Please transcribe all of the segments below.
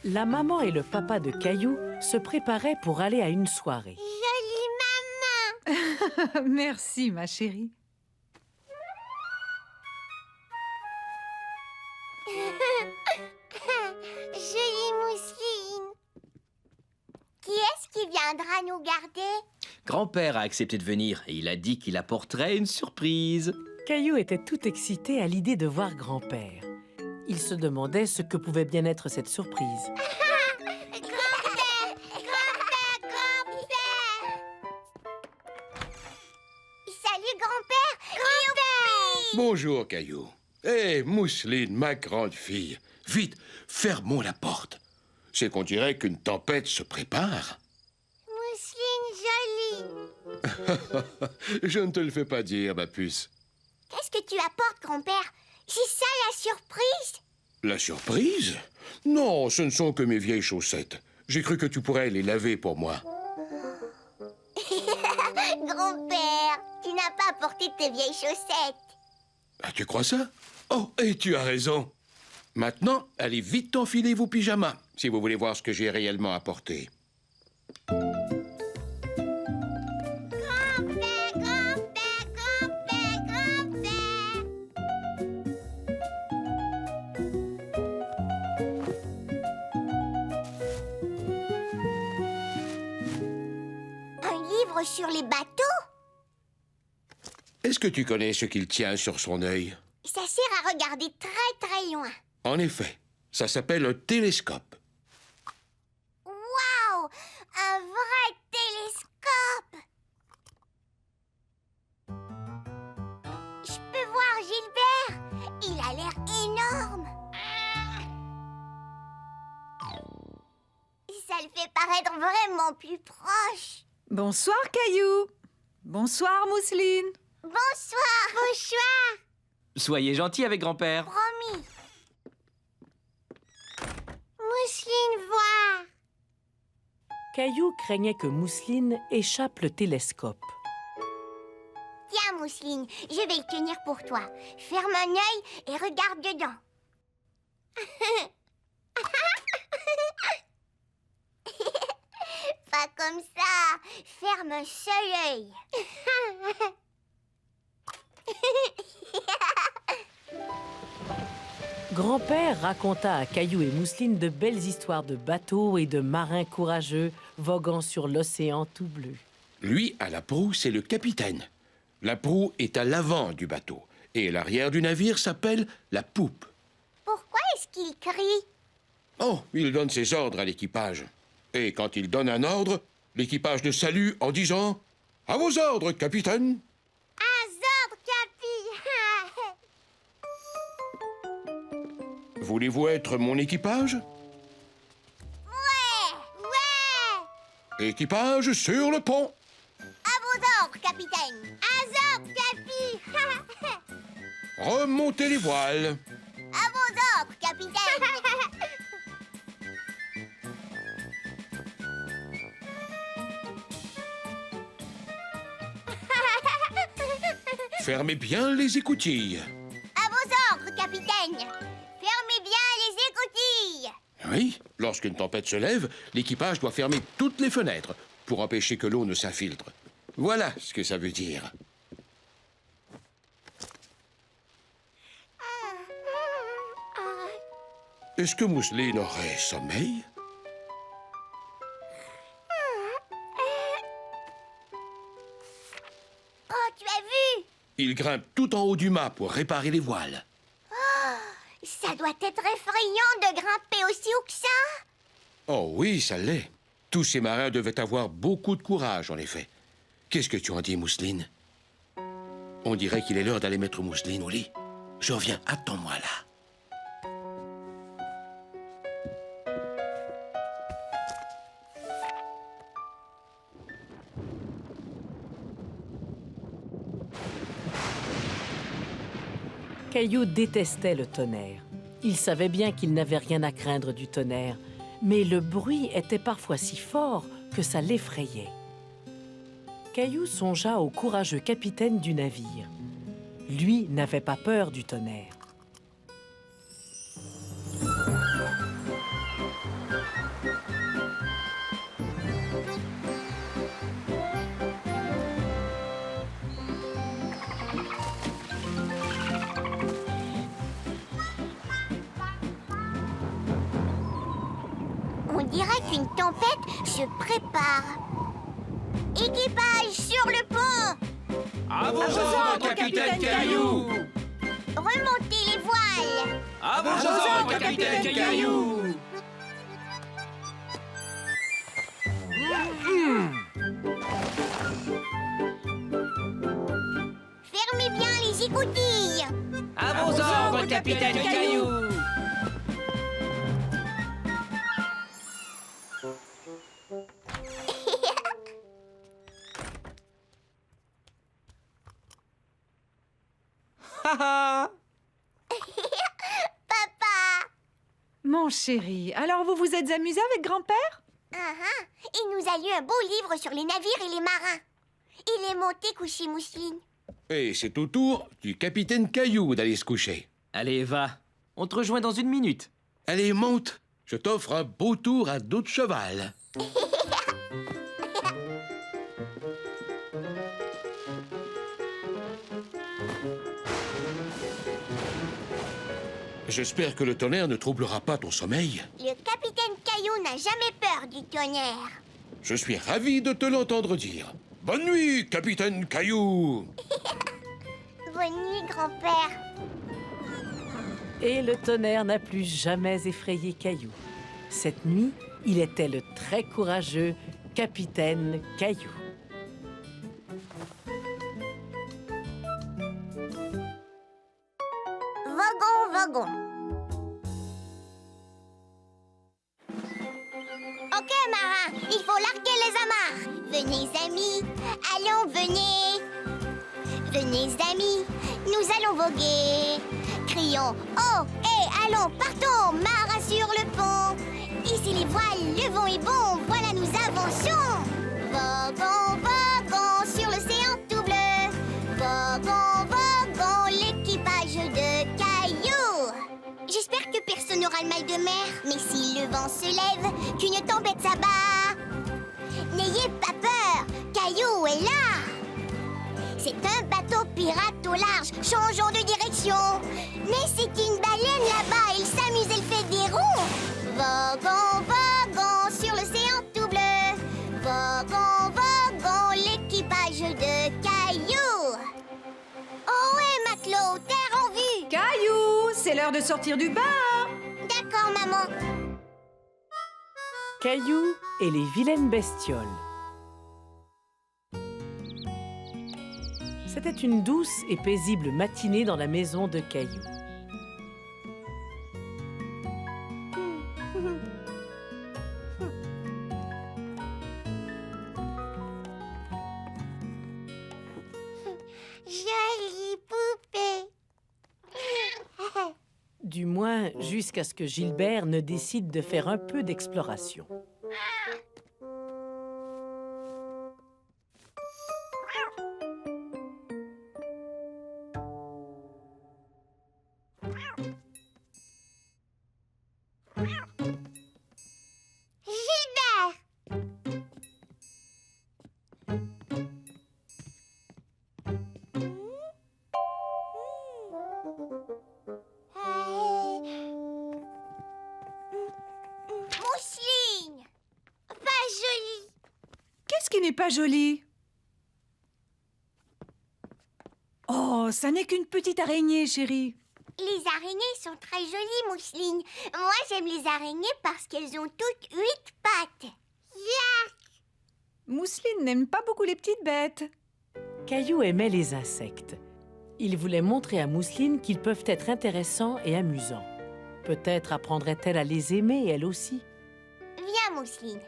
La maman et le papa de Caillou se préparaient pour aller à une soirée. Jolie maman! Merci, ma chérie. Jolie mousseline! Qui est-ce qui viendra nous garder? Grand-père a accepté de venir et il a dit qu'il apporterait une surprise. Caillou était tout excité à l'idée de voir grand-père. Il se demandait ce que pouvait bien être cette surprise. Grand-père! Grand-père! Grand-père! Salut, grand-père! Grand-père! Bonjour, Caillou. Hé, Mousseline, ma grande fille. Vite, fermons la porte. C'est qu'on dirait qu'une tempête se prépare. Mousseline jolie! Je ne te le fais pas dire, ma puce. Qu'est-ce que tu apportes, grand-père? C'est ça la surprise? La surprise? Non, ce ne sont que mes vieilles chaussettes. J'ai cru que tu pourrais les laver pour moi. Grand-père, tu n'as pas apporté tes vieilles chaussettes. Ah, tu crois ça? Oh, et tu as raison. Maintenant, allez vite enfiler vos pyjamas, si vous voulez voir ce que j'ai réellement apporté. Grand-père, grand-père, grand-père, grand-père. Un livre sur les bateaux? Est-ce que tu connais ce qu'il tient sur son œil? Ça sert à regarder très très loin. En effet, ça s'appelle un télescope. Waouh! Un vrai télescope! Je peux voir Gilbert? Il a l'air énorme. Ça le fait paraître vraiment plus proche. Bonsoir, Caillou. Bonsoir, Mousseline. Bonsoir! Bonsoir! Soyez gentil avec grand-père. Promis. Mousseline, voir. Caillou craignait que Mousseline échappe le télescope. Tiens, Mousseline, je vais le tenir pour toi. Ferme un œil et regarde dedans. Pas comme ça. Ferme un seul œil. Grand-père raconta à Caillou et Mousseline de belles histoires de bateaux et de marins courageux voguant sur l'océan tout bleu. Lui, à la proue, c'est le capitaine. La proue est à l'avant du bateau. Et l'arrière du navire s'appelle la poupe. Pourquoi est-ce qu'il crie? Oh, il donne ses ordres à l'équipage. Et quand il donne un ordre, l'équipage le salue en disant « À vos ordres, capitaine !» Azor, Capi! Voulez-vous être mon équipage? Ouais! Ouais! Équipage sur le pont. À vos ordres, capitaine! Azor, Capi! Remontez les voiles. À vos ordres, capitaine! Fermez bien les écoutilles. À vos ordres, capitaine! Fermez bien les écoutilles! Oui, lorsqu'une tempête se lève, l'équipage doit fermer toutes les fenêtres pour empêcher que l'eau ne s'infiltre. Voilà ce que ça veut dire. Est-ce que Mousseline aurait sommeil? Oh, tu as vu? Il grimpe tout en haut du mât pour réparer les voiles. Ça doit être effrayant de grimper aussi haut que ça! Oh oui, ça l'est. Tous ces marins devaient avoir beaucoup de courage, en effet. Qu'est-ce que tu en dis, Mousseline? On dirait qu'il est l'heure d'aller mettre Mousseline au lit. Je reviens, attends-moi là. Caillou détestait le tonnerre. Il savait bien qu'il n'avait rien à craindre du tonnerre, mais le bruit était parfois si fort que ça l'effrayait. Caillou songea au courageux capitaine du navire. Lui n'avait pas peur du tonnerre. qu'une tempête se prépare. Équipage sur le pont! À vos ordres, capitaine Caillou. Remontez les voiles! À vos ordres, capitaine Caillou. Fermez bien les écoutilles! À vos ordres, capitaine Caillou. Papa! Mon chéri, alors vous vous êtes amusé avec grand-père? Il nous a lu un beau livre sur les navires et les marins. Il est monté coucher Mousseline. Et c'est au tour du capitaine Caillou d'aller se coucher. Allez, va. On te rejoint dans une minute. Allez, monte. Je t'offre un beau tour à dos de cheval. J'espère que le tonnerre ne troublera pas ton sommeil. Le capitaine Caillou n'a jamais peur du tonnerre. Je suis ravi de te l'entendre dire. Bonne nuit, capitaine Caillou. Bonne nuit, grand-père. Et le tonnerre n'a plus jamais effrayé Caillou. Cette nuit, il était le très courageux capitaine Caillou. Wagon, wagon. Ok, marin, il faut larguer les amarres. Venez, amis, allons, venez. Venez, amis, nous allons voguer. Crions, oh, et allons, partons, marin sur le pont. Ici les voiles, le vent est bon, voilà nous avançons. Wagon, wagon, sur l'océan tout bleu. Wagon, wagon, l'équipage de Caillou. J'espère que personne n'aura le mal de mer. Mais si le vent se lève, qu'une tempête s'abat, n'ayez pas peur, Caillou est là. C'est un bateau pirate au large, changeons de direction. Mais c'est une baleine là-bas, il s'amuse, elle fait des ronds. Wagon, wagon, sur l'océan tout bleu. Wagon, wagon, l'équipage de Caillou. Oh ouais, matelot, terre en vue. Caillou, c'est l'heure de sortir du bar. D'accord, maman. Caillou et les vilaines bestioles. C'était une douce et paisible matinée dans la maison de Caillou. Jolie poupée. Du moins, jusqu'à ce que Gilbert ne décide de faire un peu d'exploration. Gilbert! Mousseline! Pas jolie! Qu'est-ce qui n'est pas joli? Oh, ça n'est qu'une petite araignée, chérie. Les araignées sont très jolies, Mousseline. Moi, j'aime les araignées parce qu'elles ont toutes 8 pattes. Yuck! Mousseline n'aime pas beaucoup les petites bêtes. Caillou aimait les insectes. Il voulait montrer à Mousseline qu'ils peuvent être intéressants et amusants. Peut-être apprendrait-elle à les aimer, elle aussi. Viens, Mousseline.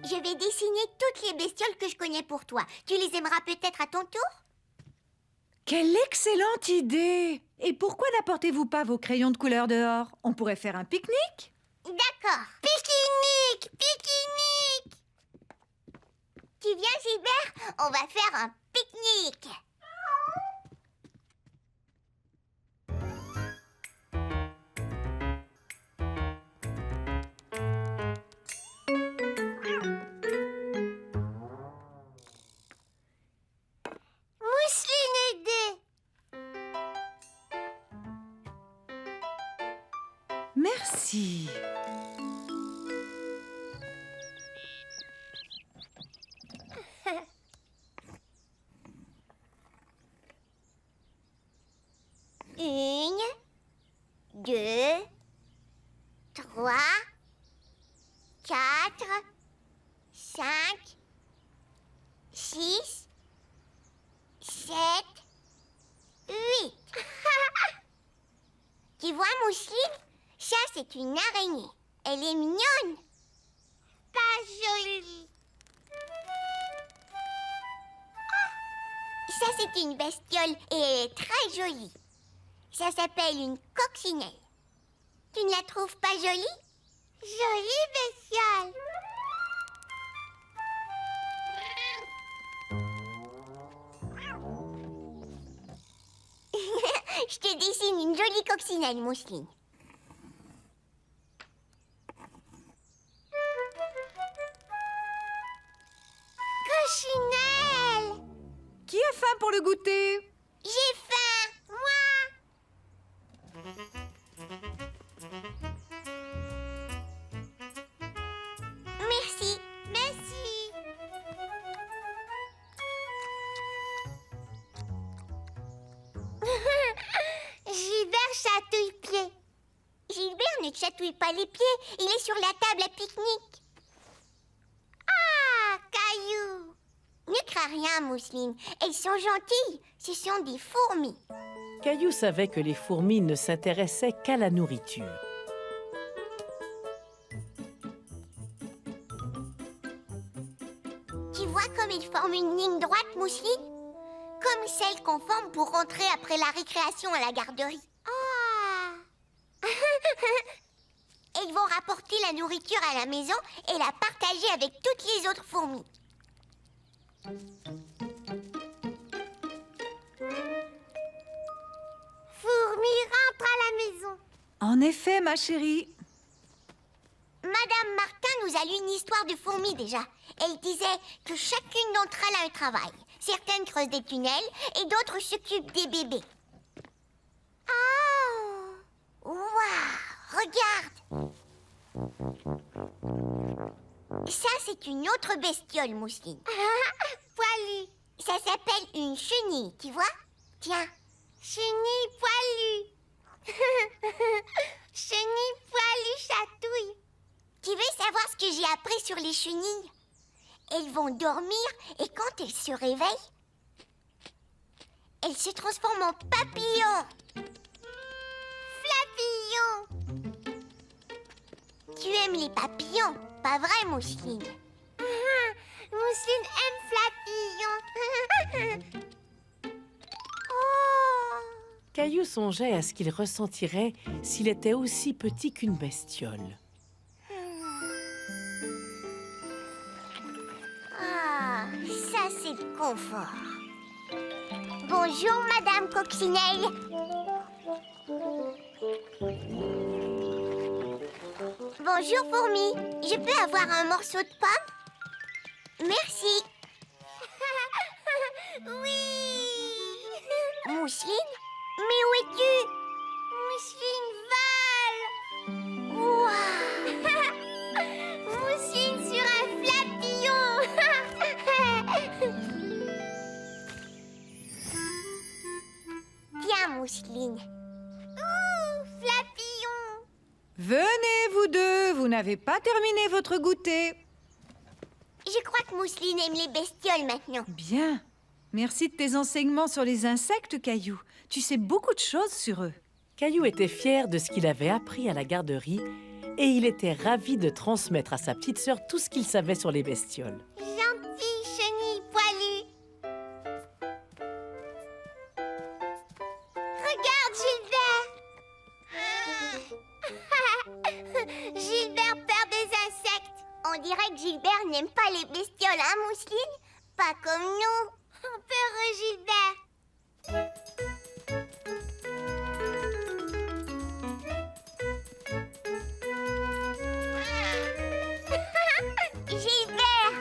Je vais dessiner toutes les bestioles que je connais pour toi. Tu les aimeras peut-être à ton tour? Quelle excellente idée! Et pourquoi n'apportez-vous pas vos crayons de couleur dehors? On pourrait faire un pique-nique? D'accord. Pique-nique! Pique-nique! Tu viens, Gilbert? On va faire un pique-nique. Mousseline aidée. Merci. vois, Mousseline? Ça, c'est une araignée. Elle est mignonne. Pas jolie. Ça, c'est une bestiole et elle est très jolie. Ça s'appelle une coccinelle. Tu ne la trouves pas jolie? Jolie bestiole. Je te dessine une jolie coccinelle, Mousseline. Coccinelle! Qui a faim pour le goûter? J'ai faim, moi! Merci, merci. Gilbert chatouille pied. Gilbert ne chatouille pas les pieds, il est sur la table à pique-nique. Ah, Caillou! Ne crains rien, Mousseline. Elles sont gentilles. Ce sont des fourmis. Caillou savait que les fourmis ne s'intéressaient qu'à la nourriture. Tu vois comme ils forment une ligne droite, Mousseline? Comme celle qu'on forme pour rentrer après la récréation à la garderie. Ah! Elles vont rapporter la nourriture à la maison et la partager avec toutes les autres fourmis. Fourmi rentre à la maison. En effet, ma chérie. Madame Martin nous a lu une histoire de fourmis déjà. Elle disait que chacune d'entre elles a un travail. Certaines creusent des tunnels et d'autres s'occupent des bébés. Oh! Waouh! Regarde! Ça, c'est une autre bestiole, Mousseline. Poilue. Ça s'appelle une chenille, tu vois? Tiens. Chenille poilue. Chenille poilue chatouille. Tu veux savoir ce que j'ai appris sur les chenilles? Elles vont dormir et quand elles se réveillent, elles se transforment en papillons. Flapillons. Tu aimes les papillons, pas vrai, Mousseline? Mousseline aime Flapillon. Oh! Caillou songeait à ce qu'il ressentirait s'il était aussi petit qu'une bestiole. Ah, ça c'est le confort. Bonjour, Madame Coccinelle. Bonjour, fourmi. Je peux avoir un morceau de pomme? Merci. Oui. Mousseline? Mais où es-tu? Mousseline vole. Ouah. Mousseline sur un flapillon. Tiens, Mousseline. Ouh, flapillon. Venez, vous deux. Vous n'avez pas terminé votre goûter. Je crois que Mousseline aime les bestioles maintenant. Bien. Merci de tes enseignements sur les insectes, Caillou. Tu sais beaucoup de choses sur eux. Caillou était fier de ce qu'il avait appris à la garderie et il était ravi de transmettre à sa petite sœur tout ce qu'il savait sur les bestioles. Gentille chenille poilue. Regarde, Gilbert. Gilbert perd des insectes. On dirait que Gilbert n'aime pas les bestioles, hein, Mousseline? Pas comme nous. Peureux Gilbert. Gilbert.